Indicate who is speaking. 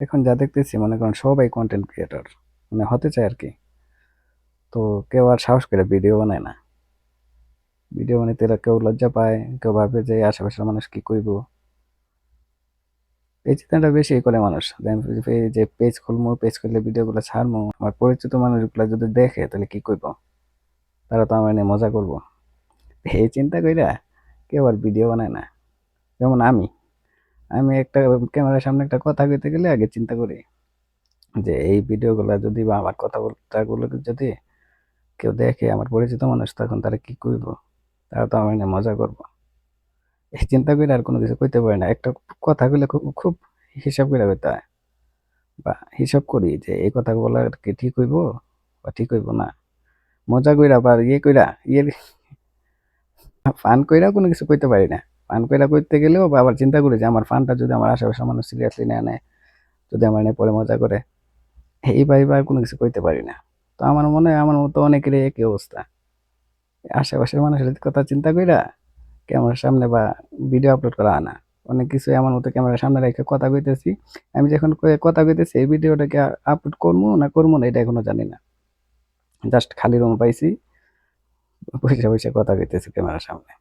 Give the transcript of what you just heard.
Speaker 1: এখন যা দেখতেছি মনে করেন সবাই কন্টেন্ট ক্রিয়েটর, মানে হতে চায় আর কি। তো কেউ আর সাহস করে ভিডিও বানায় না। ভিডিও বানাইতে এরা কেউ লজ্জা পায়, কেউ ভাবে যে আশেপাশের মানুষ কি কইব। এই চিন্তাটা বেশি করে মানুষ যে আমি এই যে পেজ খুলবো, পেজ খুললে ভিডিও গুলো ছাড়বো, আমার পরিচিত মানুষগুলো যদি দেখে তাহলে কি কইব, তারা তো আমার নিয়ে মজা করবো। এই চিন্তা কইরা কেউ আর ভিডিও বানায় না। যেমন আমি আমি একটা ক্যামেরার সামনে একটা কথা কইতে গেলে আগে চিন্তা করি যে এই ভিডিও গুলা যদি বা আমার কথাগুলো যদি কেউ দেখে, আমার পরিচিত মানুষ, তখন তারা কি কইব, তারা তো আমার নিয়ে মজা করবো। এই চিন্তা করে আর কোনো কিছু কইতে পারি না। একটা কথা কইলে খুব খুব হিসাব করে কইতে হয়, বা হিসাব করি যে এই কথা বলা কি ঠিক হইব বা ঠিক হইব না। মজা কইরা বা কইরা ফান কইরা কোনো কিছু কইতে পারি না। ফান কইরা কইতে গেলেও বা আবার চিন্তা করি যে আমার ফানটা যদি আমার আশেপাশের মানুষ সিরিয়াসলি না নেয়, যদি আমার নিয়ে পরে মজা করে, এইবার কোনো কিছু কইতে পারি না। তো আমার মনে হয় আমার মতো অনেকেরই একই অবস্থা। আশেপাশের মানুষের কথা চিন্তা কইরা ক্যামেরার সামনে বা ভিডিও আপলোড করা হয় না। অনেক কিছু আমার মতো ক্যামেরার সামনে রেখে কথা কইতেছি। আমি যখন কথা কইতেছি এই ভিডিওটাকে আপলোড করবো না করবো না এটা এখনো জানি না। জাস্ট খালি রুম পাইছি, বইসা বইসা কথা কইতেছি ক্যামেরার সামনে।